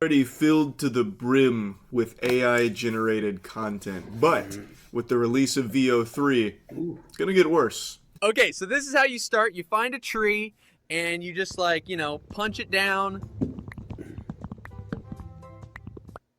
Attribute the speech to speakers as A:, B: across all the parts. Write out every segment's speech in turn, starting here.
A: Already filled to the brim with AI generated content. But with the release of VO3, it's going to get worse.
B: Okay, so this is how you start. You find a tree and you just punch it down.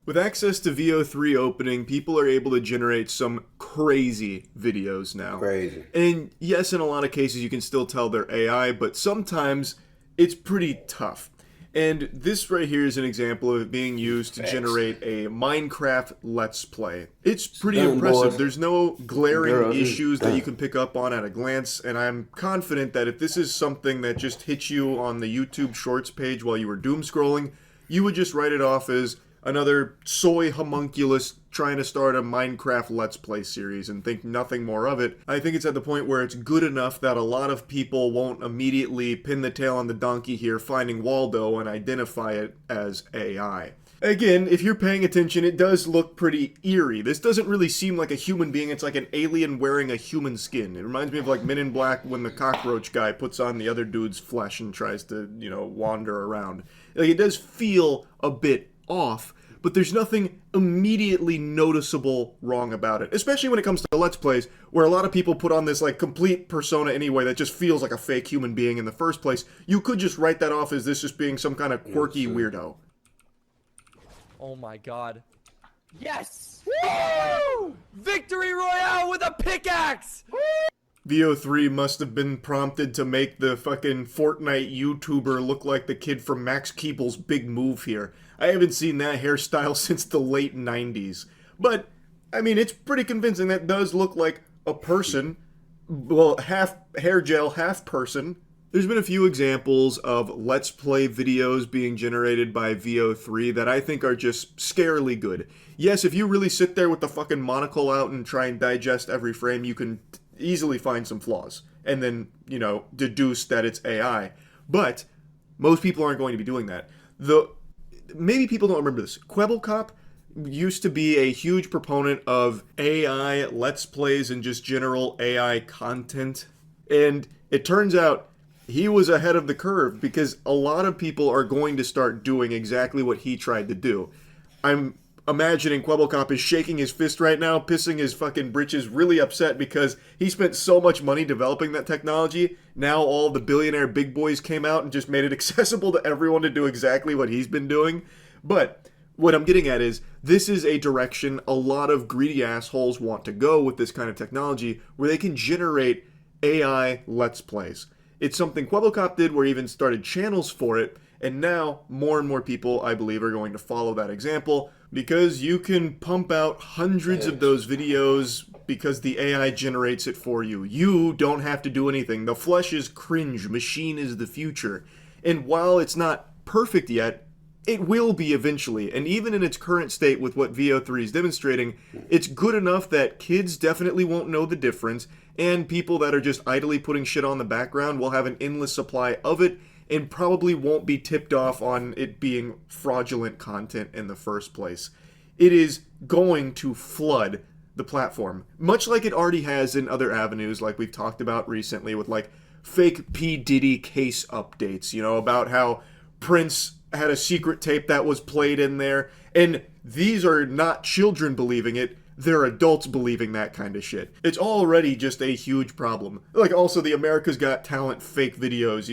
A: With access to VO3 opening, people are able to generate some crazy videos now.
C: Crazy.
A: And yes, in a lot of cases you can still tell they're AI, but sometimes it's pretty tough. And this right here is an example of it being used to generate a Minecraft Let's Play. It's pretty impressive.
C: Boys.
A: There's no glaring
C: Girls.
A: issues that you can pick up on at a glance, and I'm confident that if this is something that just hit you on the YouTube Shorts page while you were doom scrolling, you would just write it off as another soy homunculus trying to start a Minecraft Let's Play series and think nothing more of it. I think it's at the point where it's good enough that a lot of people won't immediately pin the tail on the donkey here, finding Waldo, and identify it as AI. Again, if you're paying attention, it does look pretty eerie. This doesn't really seem like a human being. It's like an alien wearing a human skin. It reminds me of like Men in Black when the cockroach guy puts on the other dude's flesh and tries to, wander around. Like, it does feel a bit off, but there's nothing immediately noticeable wrong about it, especially when it comes to Let's Plays, where a lot of people put on this like complete persona anyway that just feels like a fake human being in the first place. You could just write that off as this just being some kind of quirky weirdo.
B: Oh my god. Yes! Woo! Victory Royale with a pickaxe!
A: VO3 must have been prompted to make the fucking Fortnite YouTuber look like the kid from Max Keeble's Big Move here. I haven't seen that hairstyle since the late 90s. But, I mean, it's pretty convincing. That does look like a person. Well, half hair gel, half person. There's been a few examples of Let's Play videos being generated by VO3 that I think are just scarily good. Yes, if you really sit there with the fucking monocle out and try and digest every frame, you can easily find some flaws. And then, deduce that it's AI. But most people aren't going to be doing that. Maybe people don't remember this. Kwebbelkop used to be a huge proponent of AI Let's Plays and just general AI content. And it turns out he was ahead of the curve because a lot of people are going to start doing exactly what he tried to do. I'm imagining Kwebbelkop is shaking his fist right now, pissing his fucking britches, really upset because he spent so much money developing that technology. Now all the billionaire big boys came out and just made it accessible to everyone to do exactly what he's been doing. But what I'm getting at is, this is a direction a lot of greedy assholes want to go with this kind of technology, where they can generate AI Let's Plays. It's something Kwebbelkop did, where he even started channels for it, and now more and more people, I believe, are going to follow that example, because you can pump out hundreds of those videos because the AI generates it for you. You don't have to do anything. The flesh is cringe. Machine is the future. And while it's not perfect yet, it will be eventually. And even in its current state with what VO3 is demonstrating, it's good enough that kids definitely won't know the difference, and people that are just idly putting shit on the background will have an endless supply of it, and probably won't be tipped off on it being fraudulent content in the first place. It is going to flood the platform, much like it already has in other avenues, like we've talked about recently with like fake P. Diddy case updates, about how Prince had a secret tape that was played in there, and these are not children believing it, they're adults believing that kind of shit. It's already just a huge problem. Like also the America's Got Talent fake videos,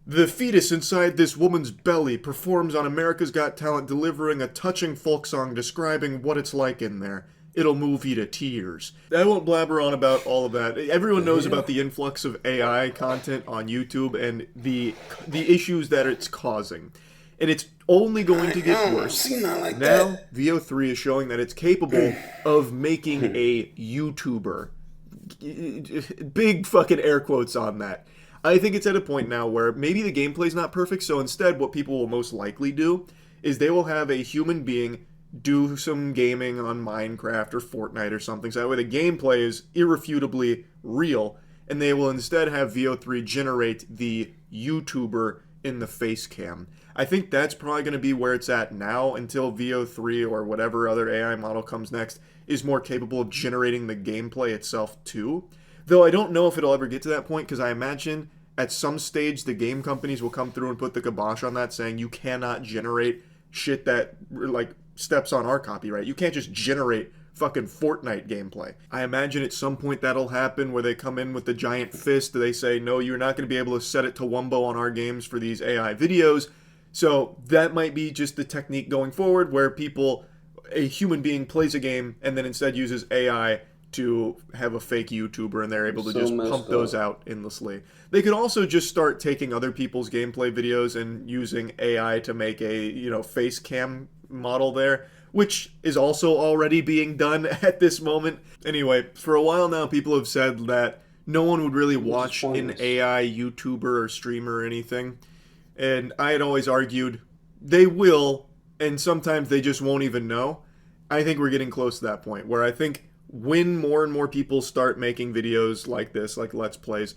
A: The fetus inside this woman's belly performs on America's Got Talent, delivering a touching folk song describing what it's like in there. It'll move you to tears. I won't blabber on about all of that. Everyone knows about the influx of AI content on YouTube and the issues that it's causing. And it's only going to get worse. Now, VO3 is showing that it's capable of making a YouTuber. Big fucking air quotes on that. I think it's at a point now where maybe the gameplay's not perfect, so instead what people will most likely do is they will have a human being do some gaming on Minecraft or Fortnite or something, so that way the gameplay is irrefutably real, and they will instead have VO3 generate the YouTuber in the face cam. I think that's probably going to be where it's at now until VO3 or whatever other AI model comes next is more capable of generating the gameplay itself too. Though I don't know if it'll ever get to that point, because I imagine at some stage the game companies will come through and put the kibosh on that, saying you cannot generate shit that like steps on our copyright. You can't just generate fucking Fortnite gameplay. I imagine at some point that'll happen where they come in with the giant fist. They say, no, you're not going to be able to set it to Wumbo on our games for these AI videos. So that might be just the technique going forward where people, a human being plays a game and then instead uses AI to have a fake YouTuber and they're able to
C: So
A: just pump
C: messed
A: those
C: up.
A: out endlessly. They could also just start taking other people's gameplay videos and using AI to make a, face cam model there, which is also already being done at this moment. Anyway, for a while now people have said that no one would really
C: Which is
A: watch an
C: pointless.
A: AI YouTuber or streamer or anything. And I had always argued they will, and sometimes they just won't even know. I think we're getting close to that point where I think when more and more people start making videos like this, like Let's Plays,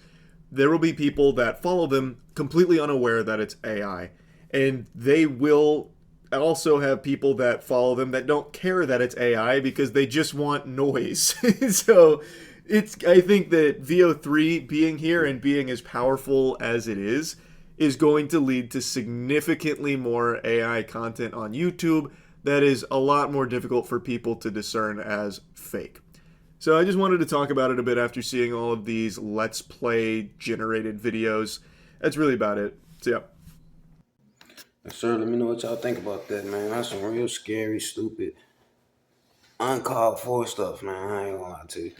A: there will be people that follow them completely unaware that it's AI. And they will also have people that follow them that don't care that it's AI because they just want noise. So I think that VO3 being here and being as powerful as it is going to lead to significantly more AI content on YouTube that is a lot more difficult for people to discern as fake. So I just wanted to talk about it a bit after seeing all of these Let's Play generated videos. That's really about it. So yeah.
C: Yes, sir, let me know what y'all think about that, man. That's some real scary, stupid, uncalled for stuff, man. I ain't gonna lie to you.